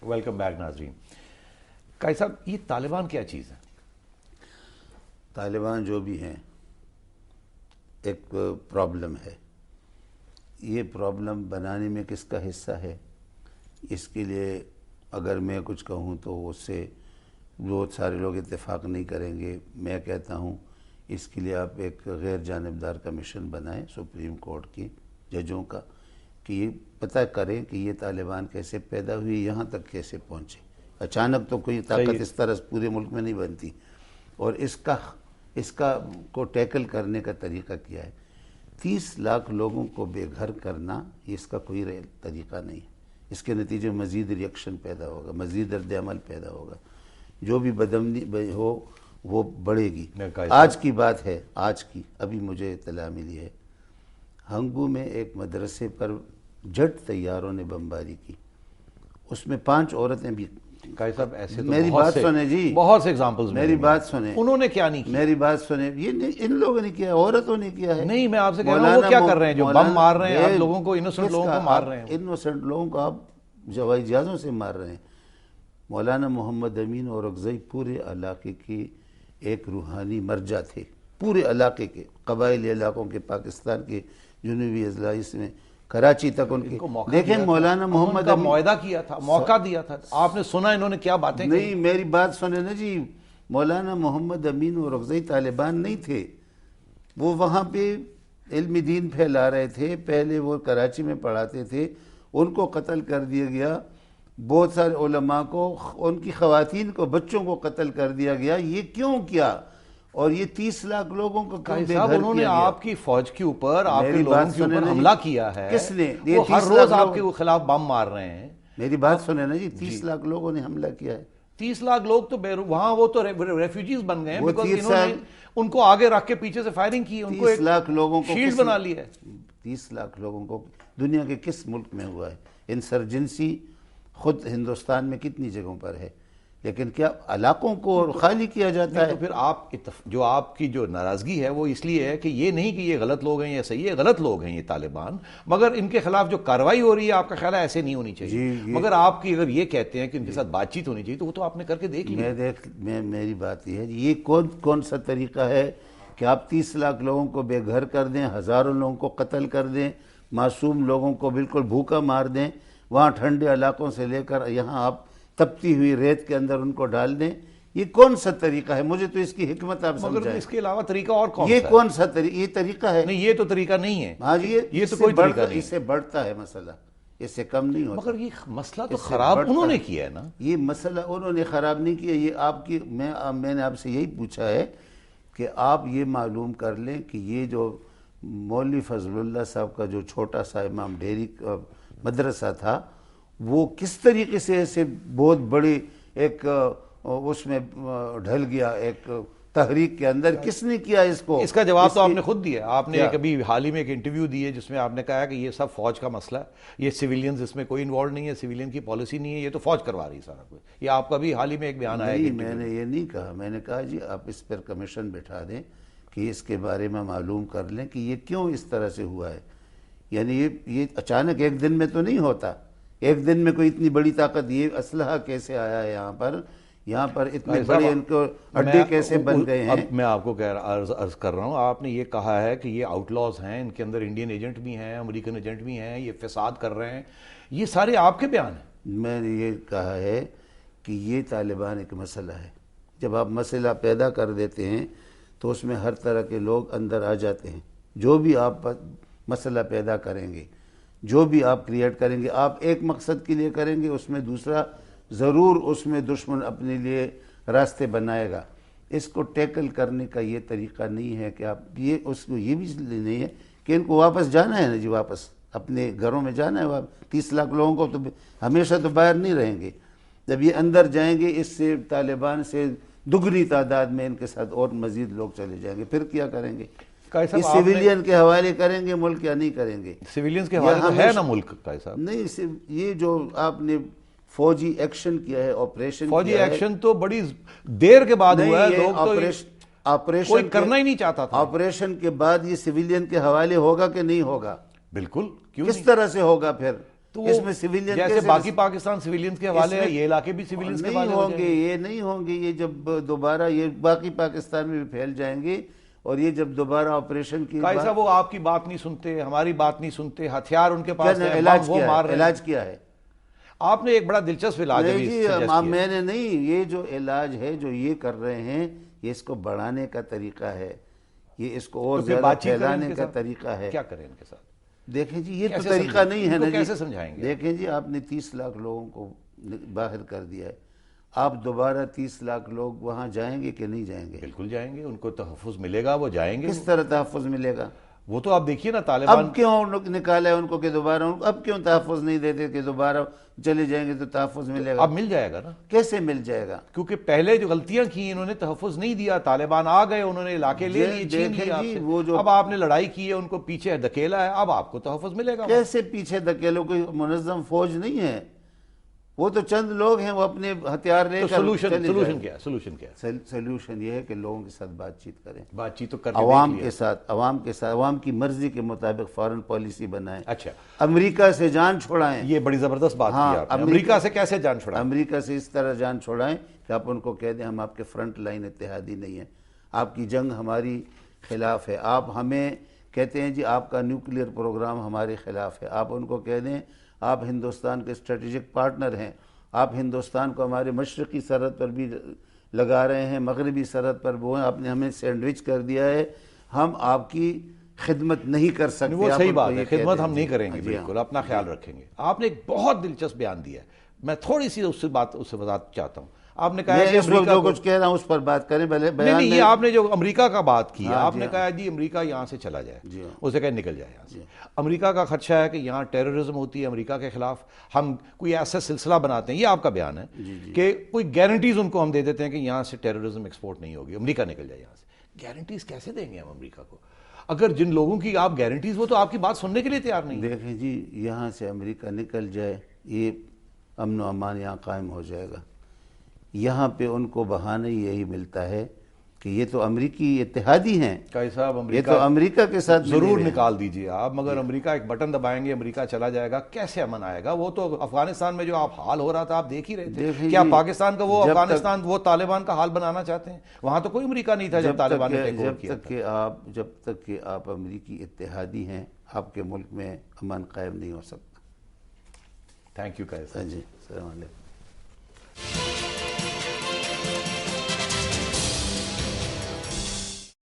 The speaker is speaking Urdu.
ویلکم بیک ناظرین. قائد صاحب, یہ طالبان کیا چیز ہے؟ طالبان جو بھی ہیں ایک پرابلم ہے. یہ پرابلم بنانے میں کس کا حصہ ہے, اس کے لیے اگر میں کچھ کہوں تو اس سے بہت سارے لوگ اتفاق نہیں کریں گے. میں کہتا ہوں اس کے لیے آپ ایک غیر جانبدار کمیشن بنائیں سپریم کورٹ کی ججوں کا, کہ یہ پتہ کریں کہ یہ طالبان کیسے پیدا ہوئی, یہاں تک کیسے پہنچے. اچانک تو کوئی طاقت اس طرح پورے ملک میں نہیں بنتی, اور اس کا کو ٹیکل کرنے کا طریقہ کیا ہے. 30 لاکھ لوگوں کو بے گھر کرنا یہ اس کا کوئی طریقہ نہیں ہے. اس کے نتیجے میں مزید ریئیکشن پیدا ہوگا, مزید رد عمل پیدا ہوگا, جو بھی بدامنی ہو وہ بڑھے گی. آج کی بات ہے, آج کی ابھی مجھے اطلاع ملی ہے, ہنگو میں ایک مدرسے پر جٹ طیاروں نے بمباری کی, اس میں 5 عورتیں بھی. قائد صاحب ایسے تو میری بات سنیں جی, بہت سے ایگزامپلز میری بات سنیں. انہوں نے کیا نہیں کیا؟ میری بات سنیں, یہ ان لوگوں نے کیا ہے, عورتوں نے کیا ہے. نہیں, میں آپ سے کہہ رہا ہوں وہ کیا کر رہے ہیں جو بم مار رہے ہیں, آپ لوگوں کو, انوسنٹ لوگوں کو مار رہے ہیں. انوسنٹ لوگوں کو آپ ہوائی جہازوں سے مار رہے ہیں. مولانا محمد امین اورکزئی پورے علاقے کی ایک روحانی مرجع تھے, پورے علاقے کے قبائلی علاقوں کے, پاکستان کے جنوبی اضلاع میں کراچی تک ان کے. دیکھیں مولانا محمد کا معاہدہ کیا تھا, موقع دیا تھا, آپ نے سنا انہوں نے کیا باتیں کی؟ نہیں, میری بات سنیں نا جی. مولانا محمد امین اورکزئی طالبان نہیں تھے, وہ وہاں پہ علم دین پھیلا رہے تھے. پہلے وہ کراچی میں پڑھاتے تھے, ان کو قتل کر دیا گیا. بہت سارے علماء کو, ان کی خواتین کو, بچوں کو قتل کر دیا گیا. یہ کیوں کیا؟ اور یہ 30 لاکھ لوگوں کو کیوں بے گھر کیا گیا؟ انہوں نے آپ کی فوج کے اوپر, آپ کے لوگوں کے اوپر حملہ کیا ہے. کس نے؟ وہ ہر روز آپ کے خلاف بم مار رہے ہیں. میری بات سنیں نا جی, 30 لاکھ لوگوں نے حملہ کیا ہے. 30 لاکھ لوگ تو وہاں وہ تو ریفیوجیز بن گئے ہیں, بیکاز انہوں نے ان کو آگے رکھ کے پیچھے سے فائرنگ کی, ان کو 30 لاکھ لوگوں کو شیلڈ بنا لی ہے. 30 لاکھ لوگوں کو دنیا کے کس ملک میں ہوا ہے؟ انسرجنسی خود ہندوستان میں کتنی جگہوں پر ہے, لیکن کیا علاقوں کو خالی کیا جاتا ہے؟ تو پھر آپ کی جو ناراضگی ہے وہ اس لیے ہے کہ یہ نہیں کہ یہ غلط لوگ ہیں یا صحیح ہے, غلط لوگ ہیں یہ طالبان, مگر ان کے خلاف جو کارروائی ہو رہی ہے آپ کا خیال ہے ایسے نہیں ہونی چاہیے. مگر آپ کی اگر یہ کہتے ہیں کہ ان کے ساتھ بات چیت ہونی چاہیے تو وہ تو آپ نے کر کے دیکھ لیا. میری بات یہ ہے, یہ کون سا طریقہ ہے کہ آپ 30 لاکھ لوگوں کو بے گھر کر دیں, ہزاروں لوگوں کو قتل کر دیں, معصوم لوگوں کو بالکل بھوکا مار دیں, وہاں ٹھنڈے علاقوں سے لے کر یہاں آپ تپتی ہوئی ریت کے اندر ان کو ڈال دیں. یہ کون سا طریقہ ہے؟ مجھے تو اس کی حکمت آپ سمجھائیں. مگر اس کے علاوہ طریقہ اور کون سا ہے؟ یہ کون سا یہ طریقہ ہے؟ نہیں, یہ تو طریقہ نہیں ہے. ہاں, یہ تو کوئی طریقہ نہیں. اس سے بڑھتا ہے مسئلہ, اس سے کم نہیں ہوتا. مگر یہ مسئلہ تو خراب انہوں نے کیا ہے نا. یہ مسئلہ انہوں نے خراب نہیں کیا. یہ آپ کی, میں نے آپ سے یہی پوچھا ہے کہ آپ یہ معلوم کر لیں کہ یہ جو مولوی فضل اللہ صاحب کا جو چھوٹا سا امام ڈیری مدرسہ تھا, وہ کس طریقے سے ایسے بہت بڑی ایک اس میں ڈھل گیا, ایک تحریک کے اندر. کس نے کیا اس کو؟ اس کا جواب تو آپ نے خود دیا. آپ نے ایک ابھی حال ہی میں ایک انٹرویو دی ہے جس میں آپ نے کہا کہ یہ سب فوج کا مسئلہ ہے, یہ سیویلینز اس میں کوئی انوالو نہیں ہے, سیویلین کی پالیسی نہیں ہے, یہ تو فوج کروا رہی ہے سارا کچھ. یہ آپ کا بھی حال ہی میں ایک بیان آیا. میں نے یہ نہیں کہا, میں نے کہا جی آپ اس پر کمیشن بٹھا دیں کہ اس کے بارے میں معلوم کر لیں کہ یہ کیوں اس طرح سے ہوا ہے. یعنی یہ اچانک ایک دن میں تو نہیں ہوتا. ایک دن میں کوئی اتنی بڑی طاقت, یہ اسلحہ کیسے آیا ہے یہاں پر اتنے بڑے ان کو اڈے کیسے بن گئے ہیں؟ اب میں آپ کو عرض کر رہا ہوں, آپ نے یہ کہا ہے کہ یہ آؤٹ لاز ہیں, ان کے اندر انڈین ایجنٹ بھی ہیں, امریکن ایجنٹ بھی ہیں, یہ فساد کر رہے ہیں, یہ سارے آپ کے بیان ہیں. میں نے یہ کہا ہے کہ یہ طالبان ایک مسئلہ ہے. جب آپ مسئلہ پیدا کر دیتے ہیں تو اس میں ہر طرح کے لوگ اندر آ جاتے ہیں. جو بھی آپ مسئلہ پیدا کریں گے, جو بھی آپ کریٹ کریں گے, آپ ایک مقصد کے لیے کریں گے, اس میں دوسرا ضرور اس میں دشمن اپنے لیے راستے بنائے گا. اس کو ٹیکل کرنے کا یہ طریقہ نہیں ہے کہ آپ اس کو یہ بھی نہیں ہے کہ ان کو واپس جانا ہے نا جی, واپس اپنے گھروں میں جانا ہے. 30 لاکھ لوگوں کو تو ہمیشہ تو باہر نہیں رہیں گے. جب یہ اندر جائیں گے, اس سے طالبان سے دگنی تعداد میں ان کے ساتھ اور مزید لوگ چلے جائیں گے, پھر کیا کریں گے؟ یہ سیویلین کے حوالے کریں گے ملک یا نہیں کریں گے؟ سیویلینز کے حوالے تو ہے نا ملک قائد صاحب. نہیں, یہ جو آپ نے فوجی ایکشن کیا ہے, آپریشن فوجی ایکشن تو بڑی دیر کے بعد ہوا ہے. لوگ تو آپریشن کوئی کرنا ہی نہیں چاہتا تھا. آپریشن کے بعد یہ سیویلین کے حوالے ہوگا کہ نہیں ہوگا؟ بالکل. کس طرح سے ہوگا پھر؟ تو اس میں سویلین جیسے باقی پاکستان سویلینز کے حوالے ہے، یہ علاقے بھی سویلینز کے حوالے ہو جائیں گے؟ یہ نہیں ہوں گے، یہ جب دوبارہ یہ باقی پاکستان میں بھی پھیل جائیں گے، اور یہ جب دوبارہ آپریشن کی قائد صاحب وہ آپ کی بات نہیں سنتے، ہماری بات نہیں سنتے، ہتھیار ان کے پاس ہیں، علاج وہ مار رہے ہیں۔ علاج کیا ہے؟ آپ نے ایک بڑا دلچسپ علاج ابھی سجیسٹ کیا۔ میں نے نہیں، یہ جو علاج ہے جو یہ کر رہے ہیں، یہ اس کو بڑھانے کا طریقہ ہے، یہ اس کو اور زیادہ پھیلانے کا طریقہ ہے۔ کیا کریں ان کے ساتھ؟ دیکھیں جی یہ تو طریقہ نہیں ہے نا جی، کیسے سمجھائیں گے؟ دیکھیں جی آپ نے 30 لاکھ لوگوں کو باہر کر دیا ہے، آپ دوبارہ 30 لاکھ لوگ وہاں جائیں گے کہ نہیں جائیں گے؟ بالکل جائیں گے، ان کو تحفظ ملے گا، وہ جائیں گے۔ کس طرح تحفظ ملے گا؟ وہ تو آپ دیکھیے نا طالبان اب کیوں نکالا ہے ان کو کہ دوبارہ، اب کیوں تحفظ نہیں دیتے کہ دوبارہ چلے جائیں گے تو تحفظ ملے گا؟ اب مل جائے گا نا۔ کیسے مل جائے گا؟ کیونکہ پہلے جو غلطیاں کی انہوں نے تحفظ نہیں دیا، طالبان آ گئے، انہوں نے علاقے لے لیے، چھین لیے آپ سے۔ اب آپ نے لڑائی کی ہے، ان کو پیچھے دھکیلا ہے، اب آپ کو تحفظ ملے گا۔ کیسے پیچھے دھکیلو؟ کوئی منظم فوج نہیں ہے، وہ تو چند لوگ ہیں، وہ اپنے ہتھیار لے کر سولوشن کیا ہے؟ سولوشن یہ ہے کہ لوگوں کے ساتھ بات چیت کریں، بات چیت تو کر عوام کے ساتھ، عوام کی مرضی کے مطابق فارن پالیسی بنائیں۔ اچھا، امریکہ سے جان چھوڑائیں۔ یہ بڑی زبردست بات کی آپ نے۔ امریکہ سے کیسے جان چھوڑائیں؟ امریکہ سے اس طرح جان چھوڑائیں کہ آپ ان کو کہہ دیں ہم آپ کے فرنٹ لائن اتحادی نہیں ہیں، آپ کی جنگ ہماری خلاف ہے، آپ ہمیں کہتے ہیں جی آپ کا نیوکلیئر پروگرام ہمارے خلاف ہے، آپ ان کو کہہ دیں آپ ہندوستان کے اسٹریٹجک پارٹنر ہیں، آپ ہندوستان کو ہمارے مشرقی سرحد پر بھی لگا رہے ہیں، مغربی سرحد پر وہ ہیں، آپ نے ہمیں سینڈوچ کر دیا ہے، ہم آپ کی خدمت نہیں کر سکتے۔ وہ صحیح بات ہے، خدمت ہم نہیں کریں گے، بالکل اپنا خیال رکھیں گے۔ آپ نے ایک بہت دلچسپ بیان دیا ہے، میں تھوڑی سی اس سے وضاحت چاہتا ہوں۔ آپ نے کہا کہ امریکہ جو کچھ کہہ رہا ہوں اس پر بات کریں، نہیں، یہ آپ نے جو امریکہ کا بات کی، آپ نے کہا جی امریکہ یہاں سے چلا جائے، اسے کہا نکل جائے یہاں سے۔ امریکہ کا خدشہ ہے کہ یہاں ٹیررزم ہوتی ہے امریکہ کے خلاف، ہم کوئی ایسا سلسلہ بناتے ہیں، یہ آپ کا بیان ہے کہ کوئی گارنٹیز ان کو ہم دے دیتے ہیں کہ یہاں سے ٹیررزم ایکسپورٹ نہیں ہوگی، امریکہ نکل جائے یہاں سے۔ گارنٹیز کیسے دیں گے ہم امریکہ کو اگر جن لوگوں کی آپ گارنٹیز، وہ تو آپ کی بات سننے کے لیے تیار نہیں؟ دیکھیں جی یہاں سے امریکہ نکل جائے، یہ امن و امان یہاں قائم ہو جائے گا۔ یہاں پہ ان کو بہانہ یہی ملتا ہے کہ یہ تو امریکی اتحادی ہیں، یہ تو امریکہ کے ساتھ ضرور نکال دیجئے آپ، مگر امریکہ ایک بٹن دبائیں گے امریکہ چلا جائے گا، کیسے امن آئے گا؟ وہ تو افغانستان میں جو آپ حال ہو رہا تھا آپ دیکھ ہی رہے تھے، کیا پاکستان کا وہ افغانستان وہ طالبان کا حال بنانا چاہتے ہیں؟ وہاں تو کوئی امریکہ نہیں تھا جب طالبان نے ٹیک اوور کیا تھا۔ جب تک کہ آپ امریکی اتحادی ہیں، آپ کے ملک میں امن قائم نہیں ہو سکتا۔ تھینک یو قائد صاحب۔ جی السلام علیکم۔